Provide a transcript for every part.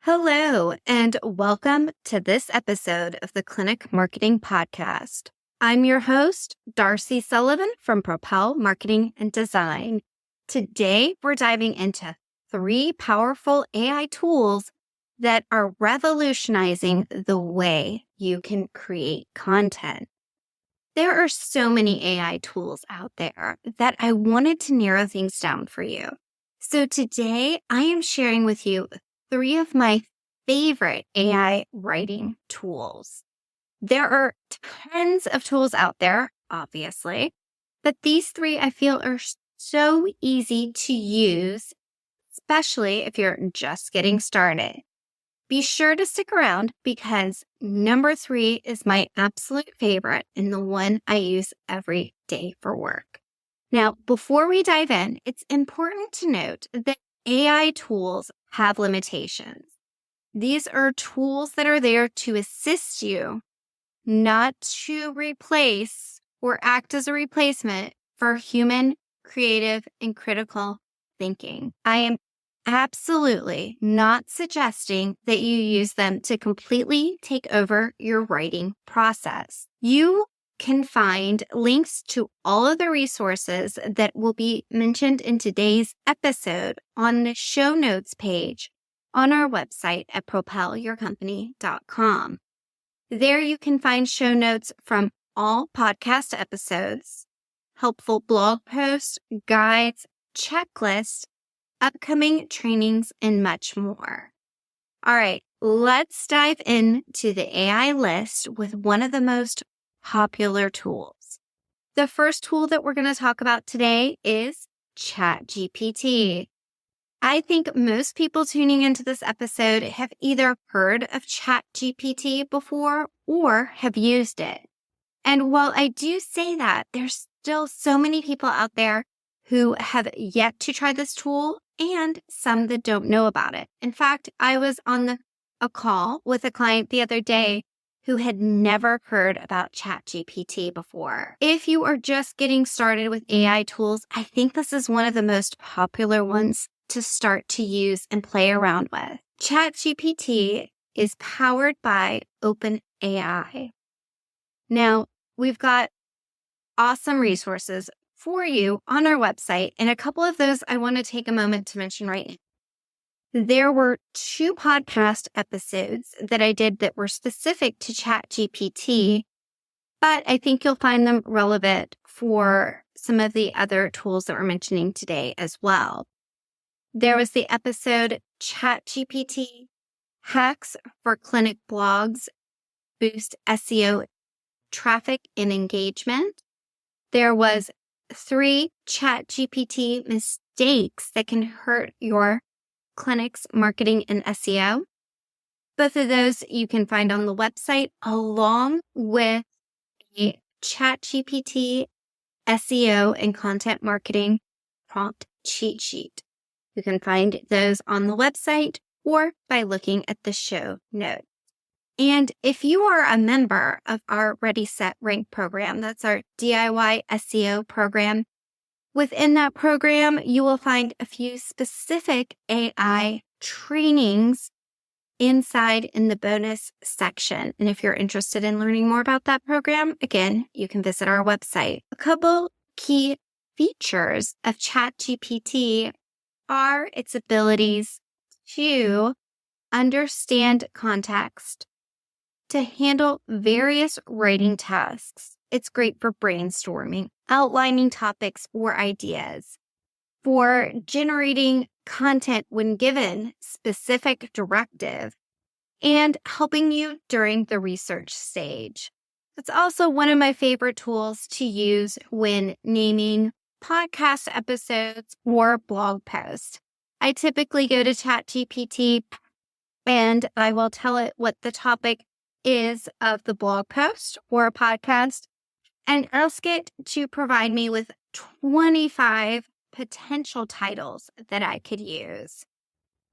Hello, and welcome to this episode of the Clinic Marketing Podcast. I'm your host, Darcy Sullivan from Propel Marketing and Design. Today, we're diving into 3 powerful AI tools that are revolutionizing the way you can create content. There are so many AI tools out there that I wanted to narrow things down for you. So today, I am sharing with you 3 of my favorite AI writing tools. There are tons of tools out there, obviously, but these 3 I feel are so easy to use, especially if you're just getting started. Be sure to stick around because number 3 is my absolute favorite and the one I use every day for work. Now, before we dive in, it's important to note that AI tools have limitations. These are tools that are there to assist you, not to replace or act as a replacement for human, creative, and critical thinking. I am absolutely not suggesting that you use them to completely take over your writing process. You can find links to all of the resources that will be mentioned in today's episode on the show notes page on our website at propelyourcompany.com. There you can find show notes from all podcast episodes, helpful blog posts, guides, checklists, upcoming trainings, and much more. All right, let's dive into the AI list with one of the most popular tools. The first tool that we're going to talk about today is ChatGPT. I think most people tuning into this episode have either heard of ChatGPT before or have used it. And while I do say that, there's still so many people out there who have yet to try this tool and some that don't know about it. In fact, I was on a call with a client the other day who had never heard about ChatGPT before. If you are just getting started with AI tools, I think this is one of the most popular ones to start to use and play around with. ChatGPT is powered by OpenAI. Now, we've got awesome resources for you on our website, and a couple of those I want to take a moment to mention right now. There were 2 podcast episodes that I did that were specific to ChatGPT, but I think you'll find them relevant for some of the other tools that we're mentioning today as well. There was the episode ChatGPT Hacks for Clinic Blogs Boost SEO Traffic and Engagement. There was 3 ChatGPT mistakes that can hurt your clinic's marketing and SEO. Both of those you can find on the website along with a ChatGPT SEO and content marketing prompt cheat sheet. You can find those on the website or by looking at the show notes. And if you are a member of our Ready, Set, Rank program, that's our DIY SEO program, within that program, you will find a few specific AI trainings inside in the bonus section. And if you're interested in learning more about that program, again, you can visit our website. A couple key features of ChatGPT are its abilities to understand context, to handle various writing tasks. It's great for brainstorming, outlining topics or ideas, for generating content when given specific directive, and helping you during the research stage. It's also one of my favorite tools to use when naming podcast episodes or blog posts. I typically go to ChatGPT and I will tell it what the topic is of the blog post or a podcast and ask it to provide me with 25 potential titles that I could use.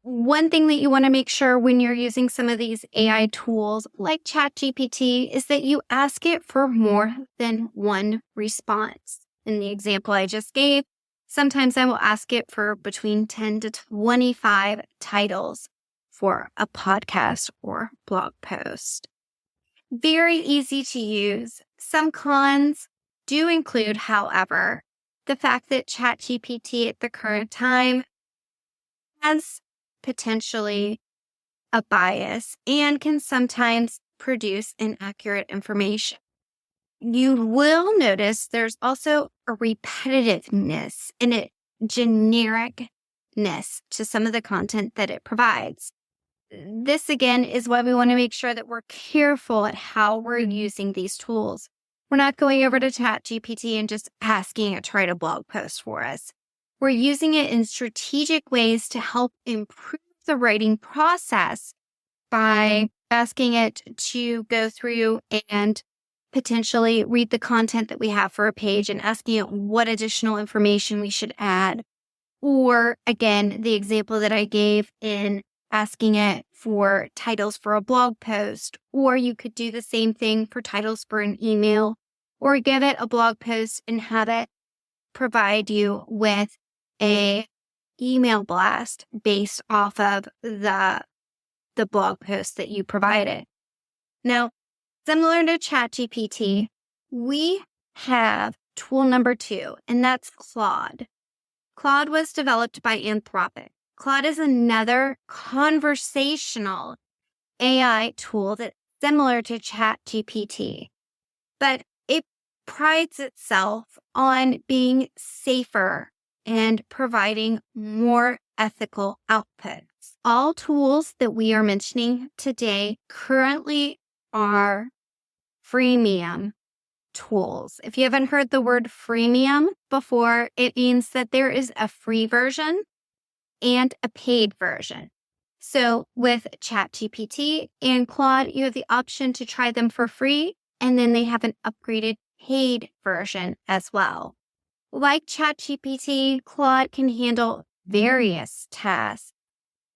One thing that you want to make sure when you're using some of these AI tools like ChatGPT is that you ask it for more than one response. In the example I just gave, sometimes I will ask it for between 10 to 25 titles for a podcast or blog post. Very easy to use. Some cons do include, however, the fact that ChatGPT at the current time has potentially a bias and can sometimes produce inaccurate information. You will notice there's also a repetitiveness and a genericness to some of the content that it provides. This, again, is why we want to make sure that we're careful at how we're using these tools. We're not going over to ChatGPT and just asking it to write a blog post for us. We're using it in strategic ways to help improve the writing process by asking it to go through and potentially read the content that we have for a page and asking it what additional information we should add. Or, again, the example that I gave in asking it for titles for a blog post, or you could do the same thing for titles for an email, or give it a blog post and have it provide you with a email blast based off of the blog post that you provided. Now, similar to ChatGPT, we have tool number 2, and that's Claude. Claude was developed by Anthropic. Claude is another conversational AI tool that's similar to ChatGPT, but it prides itself on being safer and providing more ethical outputs. All tools that we are mentioning today currently are freemium tools. If you haven't heard the word freemium before, it means that there is a free version and a paid version. So with ChatGPT and Claude, you have the option to try them for free, and then they have an upgraded paid version as well. Like ChatGPT, Claude can handle various tasks,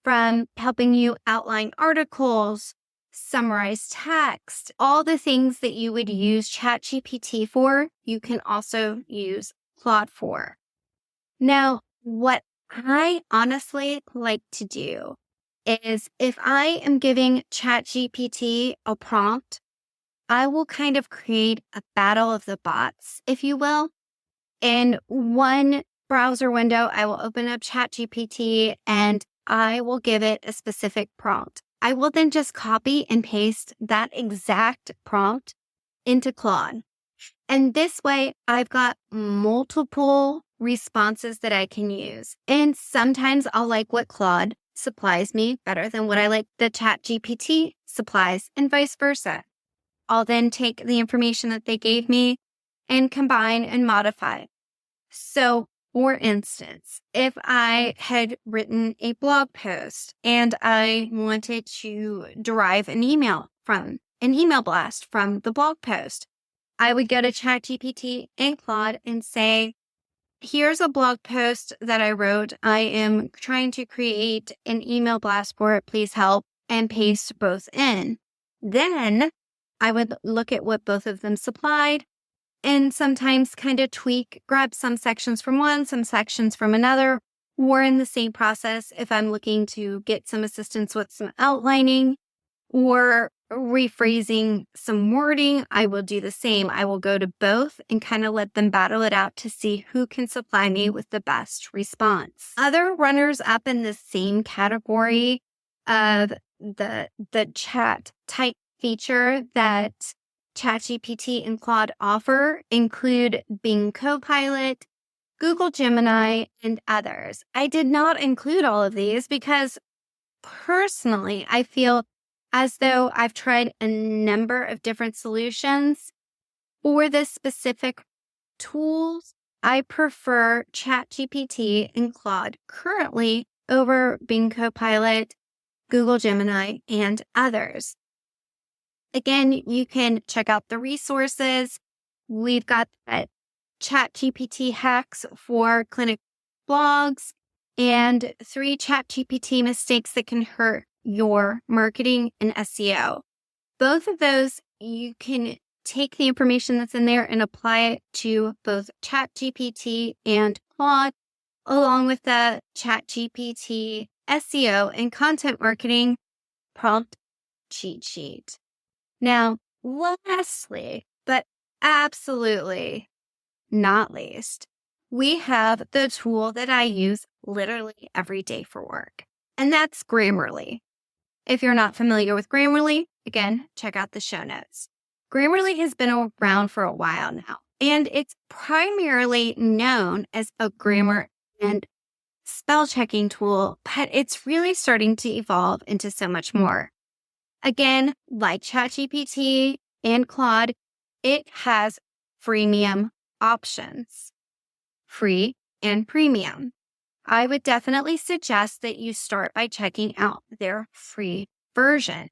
from helping you outline articles, summarize text, all the things that you would use ChatGPT for, you can also use Claude for. Now, what I honestly like to do is if I am giving ChatGPT a prompt, I will kind of create a battle of the bots, if you will. In one browser window, I will open up ChatGPT and I will give it a specific prompt. I will then just copy and paste that exact prompt into Claude. And this way, I've got multiple responses that I can use. And sometimes I'll like what Claude supplies me better than what I like the ChatGPT supplies, and vice versa. I'll then take the information that they gave me and combine and modify. So, for instance, if I had written a blog post and I wanted to derive an email blast from the blog post, I would go to ChatGPT and Claude and say, here's a blog post that I wrote. I am trying to create an email blast for it. Please help, and paste both in. Then I would look at what both of them supplied and sometimes kind of grab some sections from one, some sections from another, or in the same process, if I'm looking to get some assistance with some outlining or rephrasing some wording, I will do the same. I will go to both and kind of let them battle it out to see who can supply me with the best response. Other runners up in the same category of the chat type feature that ChatGPT and Claude offer include Bing Copilot, Google Gemini, and others. I did not include all of these because personally, I feel as though I've tried a number of different solutions for this specific tools. I prefer ChatGPT and Claude currently over Bing Copilot, Google Gemini, and others. Again, you can check out the resources. We've got ChatGPT hacks for clinic blogs and 3 ChatGPT mistakes that can hurt your marketing and SEO. Both of those, you can take the information that's in there and apply it to both ChatGPT and Claude, along with the ChatGPT SEO, and content marketing prompt cheat sheet. Now, lastly, but absolutely not least, we have the tool that I use literally every day for work, and that's Grammarly. If you're not familiar with Grammarly, again, check out the show notes. Grammarly has been around for a while now, and it's primarily known as a grammar and spell checking tool, but it's really starting to evolve into so much more. Again, like ChatGPT and Claude, it has freemium options, free and premium. I would definitely suggest that you start by checking out their free version.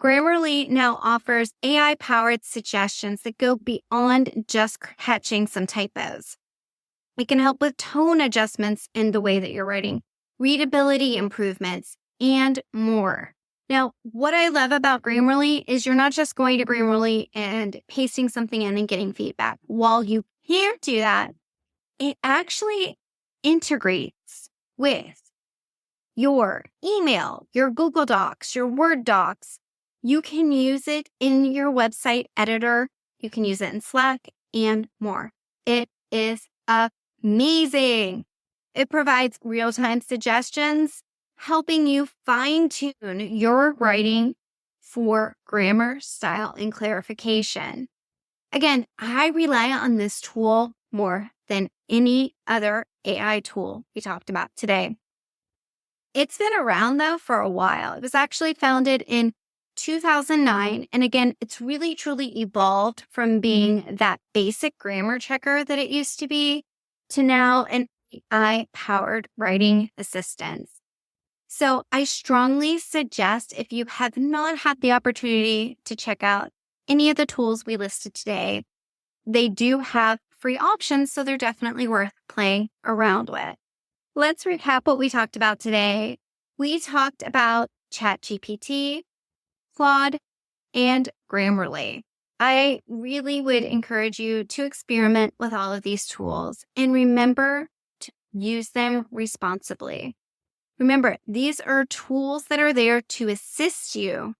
Grammarly now offers AI-powered suggestions that go beyond just catching some typos. It can help with tone adjustments in the way that you're writing, readability improvements, and more. Now, what I love about Grammarly is you're not just going to Grammarly and pasting something in and getting feedback. While you can do that, it actually integrates with your email, your Google Docs, your Word docs. You can use it in your website editor. You can use it in Slack and more. It is amazing. It provides real-time suggestions, helping you fine-tune your writing for grammar, style, and clarification. Again, I rely on this tool more than any other AI tool we talked about today. It's been around, though, for a while. It was actually founded in 2009. And again, it's really, truly evolved from being that basic grammar checker that it used to be to now an AI-powered writing assistant. So I strongly suggest, if you have not had the opportunity to check out any of the tools we listed today, they do have free options, so they're definitely worth playing around with. Let's recap what we talked about today. We talked about ChatGPT, Claude, and Grammarly. I really would encourage you to experiment with all of these tools and remember to use them responsibly. Remember, these are tools that are there to assist you,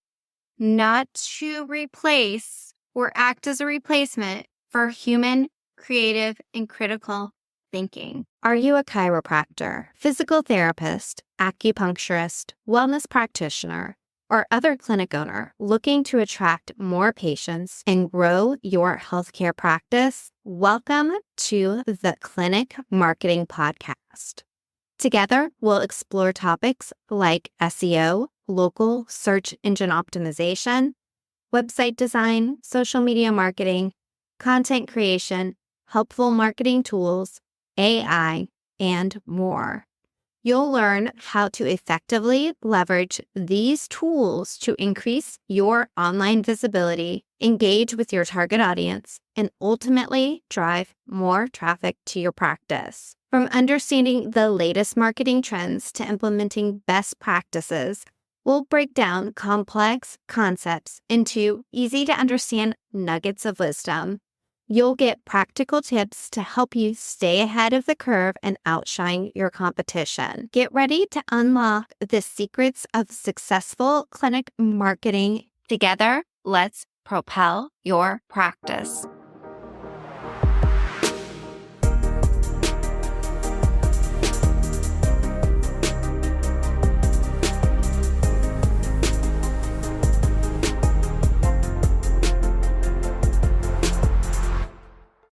not to replace or act as a replacement for human, creative, and critical thinking. Are you a chiropractor, physical therapist, acupuncturist, wellness practitioner, or other clinic owner looking to attract more patients and grow your healthcare practice? Welcome to the Clinic Marketing Podcast. Together, we'll explore topics like SEO, local search engine optimization, website design, social media marketing, content creation, helpful marketing tools, AI, and more. You'll learn how to effectively leverage these tools to increase your online visibility, engage with your target audience, and ultimately drive more traffic to your practice. From understanding the latest marketing trends to implementing best practices, we'll break down complex concepts into easy-to-understand nuggets of wisdom. You'll get practical tips to help you stay ahead of the curve and outshine your competition. Get ready to unlock the secrets of successful clinic marketing. Together, let's propel your practice.